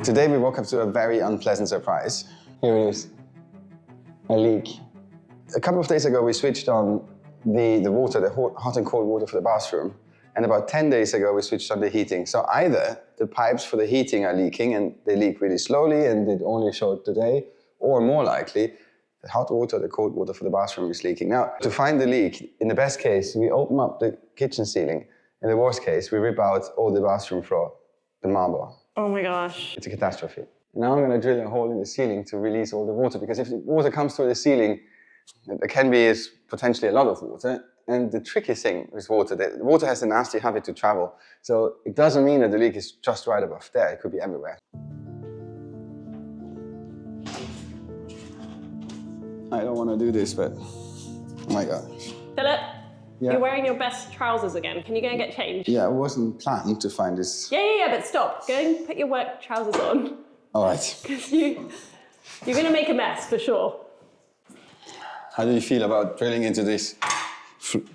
Today we woke up to a very unpleasant surprise. Here it is, a leak. A couple of days ago we switched on the water, the hot and cold water for the bathroom. And about 10 days ago we switched on the heating. So either the pipes for the heating are leaking and they leak really slowly and it only showed today, or more likely, the hot water, the cold water for the bathroom is leaking. Now, to find the leak, in the best case, we open up the kitchen ceiling. In the worst case, we rip out all the bathroom floor, the marble. Oh my gosh. It's a catastrophe. Now I'm going to drill a hole in the ceiling to release all the water, because if the water comes through the ceiling, there can be potentially a lot of water. And the tricky thing with water, the water has a nasty habit to travel. So it doesn't mean that the leak is just right above there. It could be everywhere. I don't want to do this, but oh my gosh. Philip, yeah. You're wearing your best trousers again. Can you go and get changed? Yeah, I wasn't planning to find this. Yeah, but stop. Go and put your work trousers on. All right. Because you're going to make a mess for sure. How do you feel about drilling into this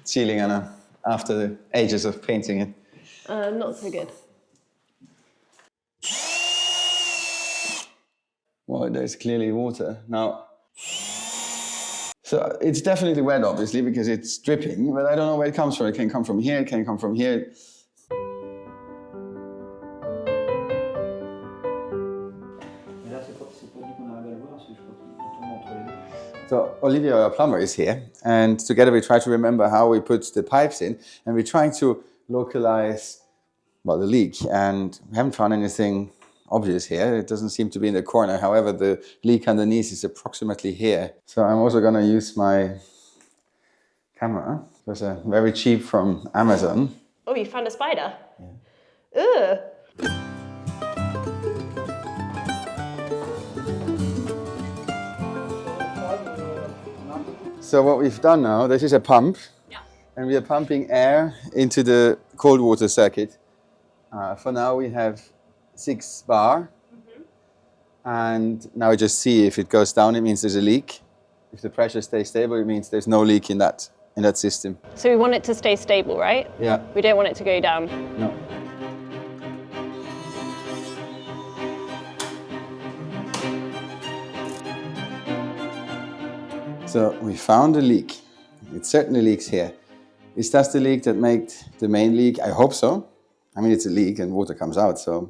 ceiling, Anna, after the ages of painting it? Not so good. Well, there's clearly water. Now, so it's definitely wet, obviously, because it's dripping, but I don't know where it comes from. It can come from here, it can come from here. So Olivia, our plumber, is here, and together we try to remember how we put the pipes in, and we're trying to localize, well, the leak, and we haven't found anything obvious here. It doesn't seem to be in the corner. However, the leak underneath is approximately here. So I'm also going to use my camera. It was very cheap from Amazon. Oh, you found a spider? Yeah. Ugh. So what we've done now, this is a pump. Yeah. And we are pumping air into the cold water circuit. For now we have 6 bar. And now we just see if it goes down, it means there's a leak. If the pressure stays stable, it means there's no leak in that system. So we want it to stay stable, right? Yeah. We don't want it to go down. No. So we found a leak. It certainly leaks here. Is that the leak that made the main leak? I hope so. I mean, it's a leak and water comes out, so.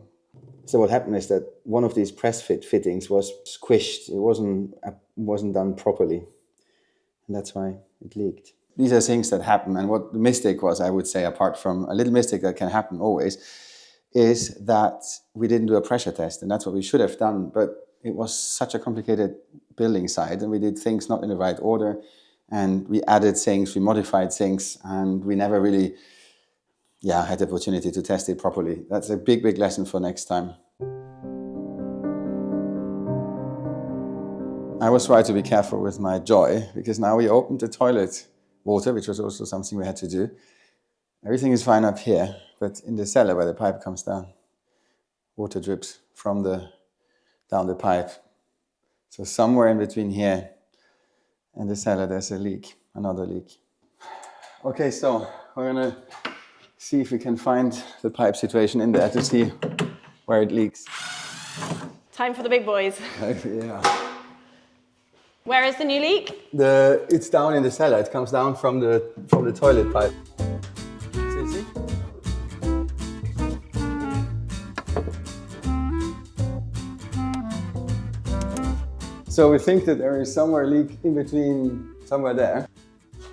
So what happened is that one of these press fittings was squished. It wasn't done properly. And that's why it leaked. These are things that happen. And what the mistake was, I would say, apart from a little mistake that can happen always, is that we didn't do a pressure test. And that's what we should have done. But it was such a complicated building site, and we did things not in the right order. And we added things, we modified things, and we never really had the opportunity to test it properly. That's a big, big lesson for next time. I was trying to be careful with my joy, because now we opened the toilet water, which was also something we had to do. Everything is fine up here, but in the cellar where the pipe comes down, water drips from down the pipe. So somewhere in between here and the cellar, there's a leak, another leak. Okay, so we're gonna see if we can find the pipe situation in there to see where it leaks. Time for the big boys. Yeah. Where is the new leak? It's down in the cellar. It comes down from the toilet pipe. See? So we think that there is somewhere a leak in between, somewhere there.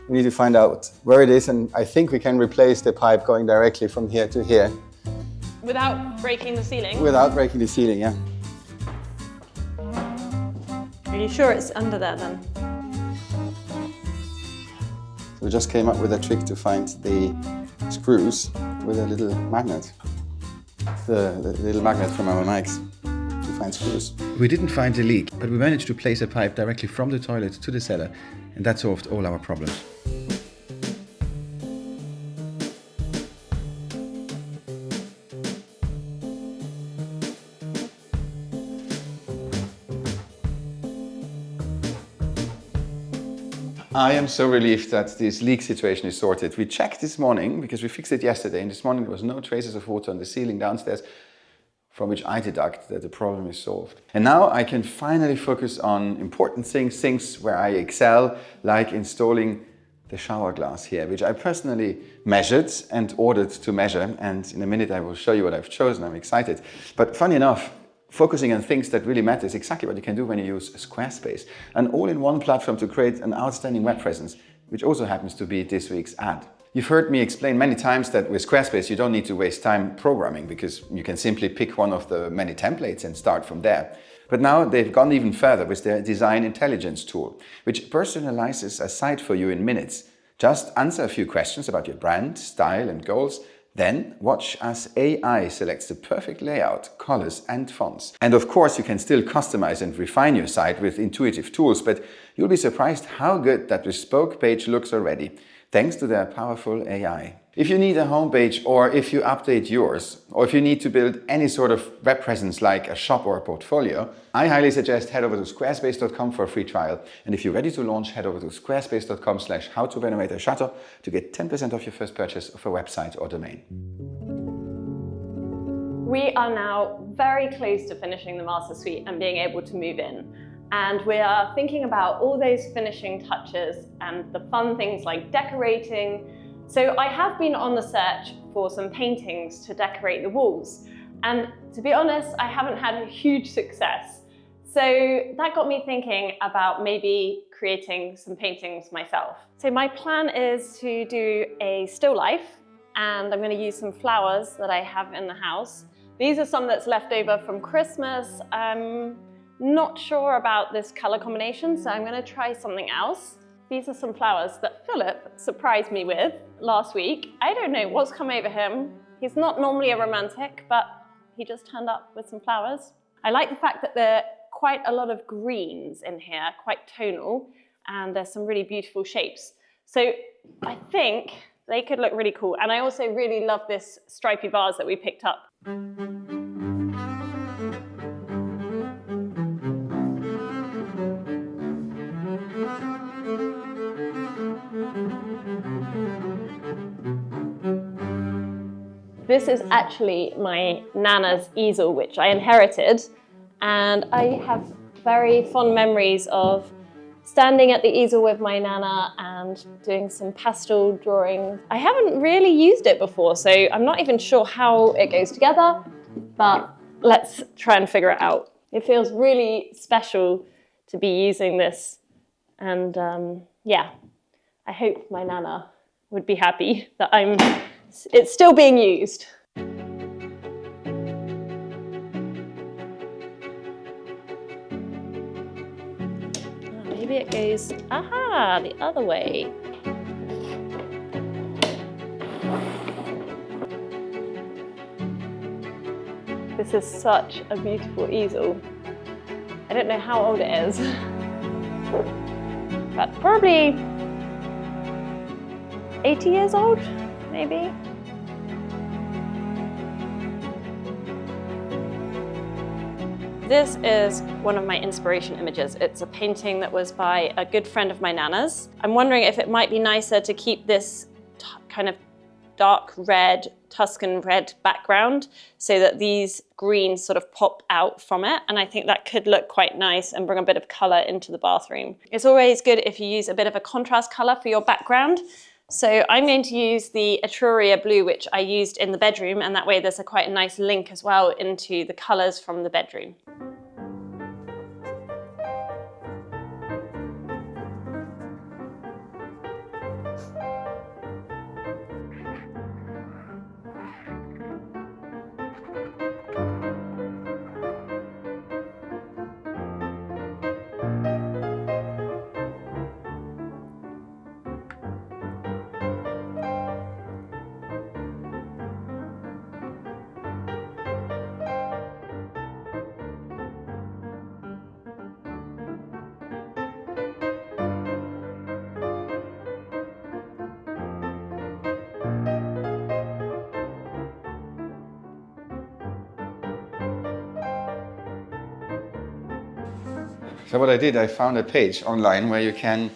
We need to find out where it is, and I think we can replace the pipe going directly from here to here. Without breaking the ceiling? Without breaking the ceiling, yeah. Are you sure it's under there then? So we just came up with a trick to find the screws with a little magnet. The little magnet from our mics to find screws. We didn't find the leak, but we managed to place a pipe directly from the toilet to the cellar, and that solved all our problems. I am so relieved that this leak situation is sorted. We checked this morning, because we fixed it yesterday, and this morning there was no traces of water on the ceiling downstairs from which I deduct that the problem is solved. And now I can finally focus on important things where I excel, like installing the shower glass here, which I personally measured and ordered to measure. And in a minute I will show you what I've chosen. I'm excited. But funny enough, focusing on things that really matter is exactly what you can do when you use Squarespace, an all-in-one platform to create an outstanding web presence, which also happens to be this week's ad. You've heard me explain many times that with Squarespace you don't need to waste time programming because you can simply pick one of the many templates and start from there. But now they've gone even further with their design intelligence tool, which personalizes a site for you in minutes. Just answer a few questions about your brand, style and goals, then watch as AI selects the perfect layout, colors and fonts. And of course you can still customize and refine your site with intuitive tools, but you'll be surprised how good that bespoke page looks already, thanks to their powerful AI. If you need a homepage, or if you update yours, or if you need to build any sort of web presence like a shop or a portfolio, I highly suggest head over to squarespace.com for a free trial. And if you're ready to launch, head over to squarespace.com/howtorenovate a Chateau to get 10% off your first purchase of a website or domain. We are now very close to finishing the master suite and being able to move in. And we are thinking about all those finishing touches and the fun things like decorating. So I have been on the search for some paintings to decorate the walls. And to be honest, I haven't had a huge success. So that got me thinking about maybe creating some paintings myself. So my plan is to do a still life, and I'm going to use some flowers that I have in the house. These are some that's left over from Christmas. I'm not sure about this color combination, so I'm going to try something else. These are some flowers that Philip surprised me with last week. I don't know what's come over him. He's not normally a romantic, but he just turned up with some flowers. I like the fact that there are quite a lot of greens in here, quite tonal, and there's some really beautiful shapes. So I think they could look really cool. And I also really love this stripy vase that we picked up. This is actually my Nana's easel, which I inherited, and I have very fond memories of standing at the easel with my Nana and doing some pastel drawing. I haven't really used it before, so I'm not even sure how it goes together, but let's try and figure it out. It feels really special to be using this, and yeah, I hope my Nana would be happy that it's still being used. Maybe it goes, aha, the other way. This is such a beautiful easel. I don't know how old it is, but probably 80 years old, maybe. This is one of my inspiration images. It's a painting that was by a good friend of my Nana's. I'm wondering if it might be nicer to keep this kind of dark red, Tuscan red background so that these greens sort of pop out from it. And I think that could look quite nice and bring a bit of color into the bathroom. It's always good if you use a bit of a contrast color for your background. So I'm going to use the Etruria blue, which I used in the bedroom, and that way there's quite a nice link as well into the colors from the bedroom. So what I did, I found a page online where you can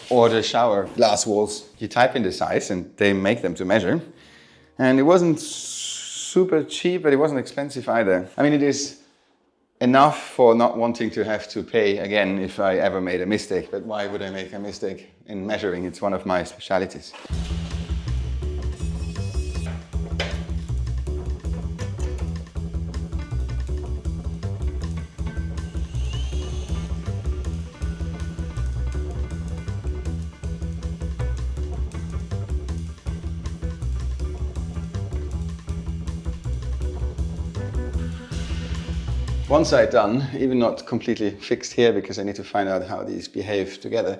order shower glass walls. You type in the size and they make them to measure. And it wasn't super cheap, but it wasn't expensive either. I mean, it is enough for not wanting to have to pay again if I ever made a mistake. But why would I make a mistake in measuring? It's one of my specialities. One side done, even not completely fixed here because I need to find out how these behave together.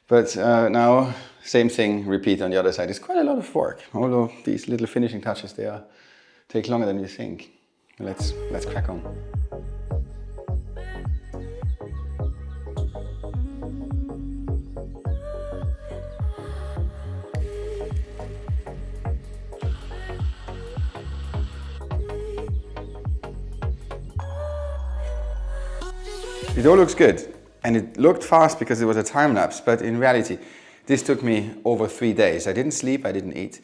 But now, same thing, repeat on the other side. It's quite a lot of work, although these little finishing touches, take longer than you think. Let's crack on. It all looks good, and it looked fast because it was a time lapse, but in reality, this took me over 3 days. I didn't sleep, I didn't eat,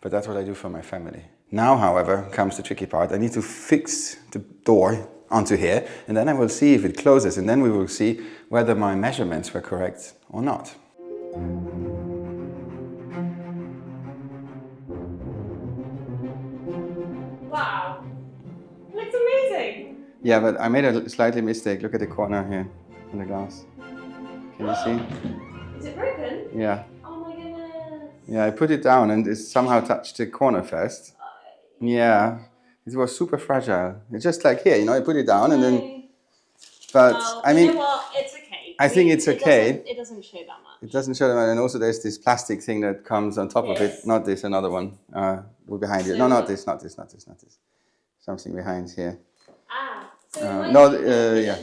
but that's what I do for my family. Now, however, comes the tricky part. I need to fix the door onto here, and then I will see if it closes, and then we will see whether my measurements were correct or not. Wow, it looks amazing. Yeah, but I made a slightly mistake. Look at the corner here in the glass. Can you see? Is it broken? Yeah. Oh my goodness. Yeah, I put it down and it somehow touched the corner first. Yeah, it was super fragile. It's just like here, I put it down and then... But, well, I mean... You know what? It's okay. I think it's okay. It doesn't show that much. It doesn't show that much. And also there's this plastic thing that comes on top of it. Not this, another one. We're behind you. No, not this. Something behind here. Yeah.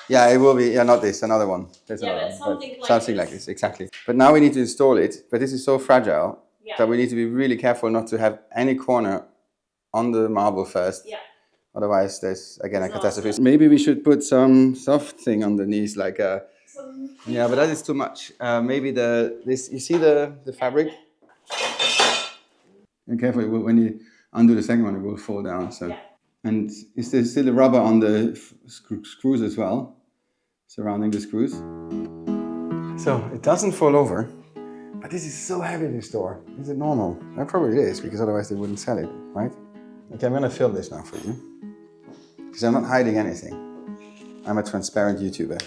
Yeah, it will be. Yeah, not this, another one. There's another one. Something like this, exactly. But now we need to install it. But this is so fragile that we need to be really careful not to have any corner on the marble first. Yeah. Otherwise, there's again a catastrophe. Maybe we should put some soft thing underneath, like a. Yeah, but that is too much. Maybe this. You see the fabric? Be careful when you undo the second one, it will fall down. So. Yeah. And is there still a rubber on the screws as well, surrounding the screws? So it doesn't fall over, but this is so heavy, this door. Is it normal? That probably is, because otherwise they wouldn't sell it, right? Okay, I'm gonna film this now for you, because I'm not hiding anything. I'm a transparent YouTuber.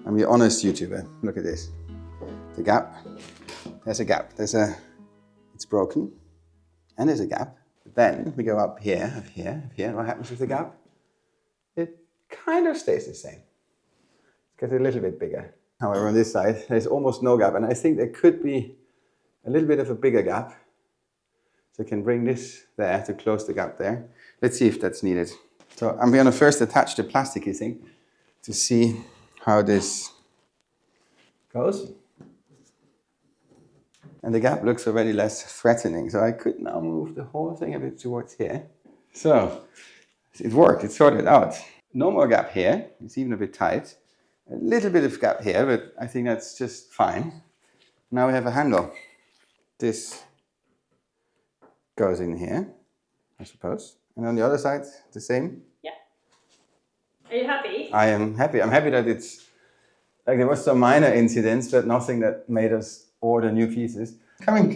I'm the honest YouTuber. Look at this. The gap. There's a gap. It's broken, and there's a gap. Then we go up here, up here, up here. What happens with the gap? It kind of stays the same. It gets a little bit bigger. However, on this side, there's almost no gap. And I think there could be a little bit of a bigger gap. So I can bring this there to close the gap there. Let's see if that's needed. So I'm going to first attach the plasticky thing to see how this goes. And the gap looks already less threatening. So I could now move the whole thing a bit towards here. So it worked, it sorted out. No more gap here, it's even a bit tight. A little bit of gap here, but I think that's just fine. Now we have a handle. This goes in here, I suppose. And on the other side, the same. Yeah. Are you happy? I am happy. I'm happy that it's, like there was some minor incidents, but nothing that made us order new pieces. Come in,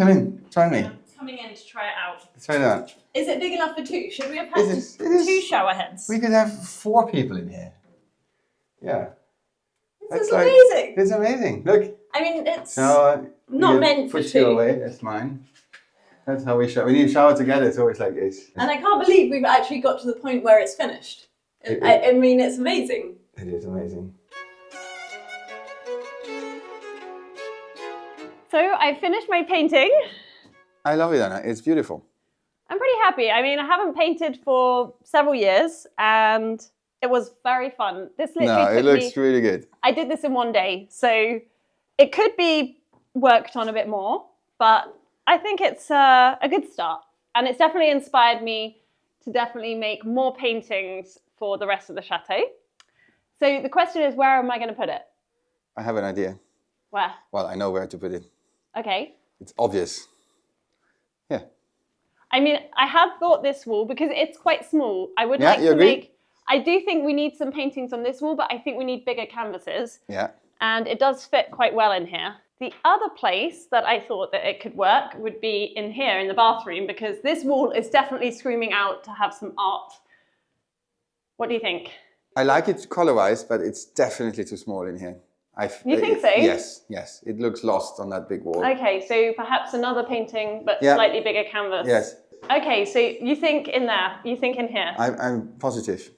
join me. I'm coming in to try it out. Let's try it out. Is it big enough for two? Should we have had two shower heads? We could have 4 people in here. Yeah. This is amazing. It's amazing. Look. I mean, it's not meant for two. Put you away, that's mine. That's how we shower. We need to shower together, it's always like this. And I can't believe we've actually got to the point where it's finished. I mean, it's amazing. It is amazing. So I finished my painting. I love it, Anna. It's beautiful. I'm pretty happy. I mean, I haven't painted for several years and it was very fun. This literally it looks really good. I did this in 1 day. So it could be worked on a bit more, but I think it's a good start. And it's definitely inspired me to definitely make more paintings for the rest of the chateau. So the question is, where am I going to put it? I have an idea. Where? Well, I know where to put it. Okay. It's obvious. Yeah. I mean, I had thought this wall, because it's quite small, I would Yeah, like you to agree? make, I do think we need some paintings on this wall, but I think we need bigger canvases. Yeah. And it does fit quite well in here. The other place that I thought that it could work would be in here in the bathroom, because this wall is definitely screaming out to have some art. What do you think? I like it color-wise, but it's definitely too small in here. You think so? Yes, yes. It looks lost on that big wall. Okay, so perhaps another painting, but Yeah. slightly bigger canvas. Yes. Okay, so you think in there, you think in here. I'm positive.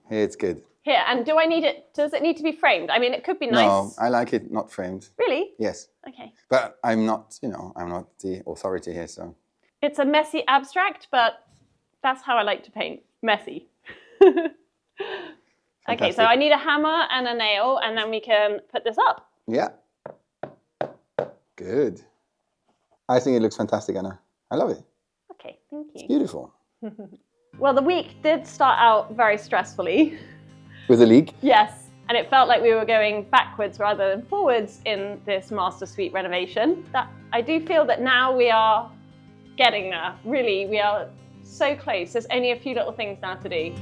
Here it's good. Here, and do I need it, does it need to be framed? I mean, it could be nice. No, I like it not framed. Really? Yes. Okay. But I'm not, I'm not the authority here, so. It's a messy abstract, but that's how I like to paint, messy. Okay, so I need a hammer and a nail, and then we can put this up. Yeah. Good. I think it looks fantastic, Anna. I love it. Okay, thank you. Beautiful. Well, the week did start out very stressfully. With a leak? Yes, and it felt like we were going backwards rather than forwards in this master suite renovation. That I do feel that now we are getting there. Really, we are so close. There's only a few little things now to do.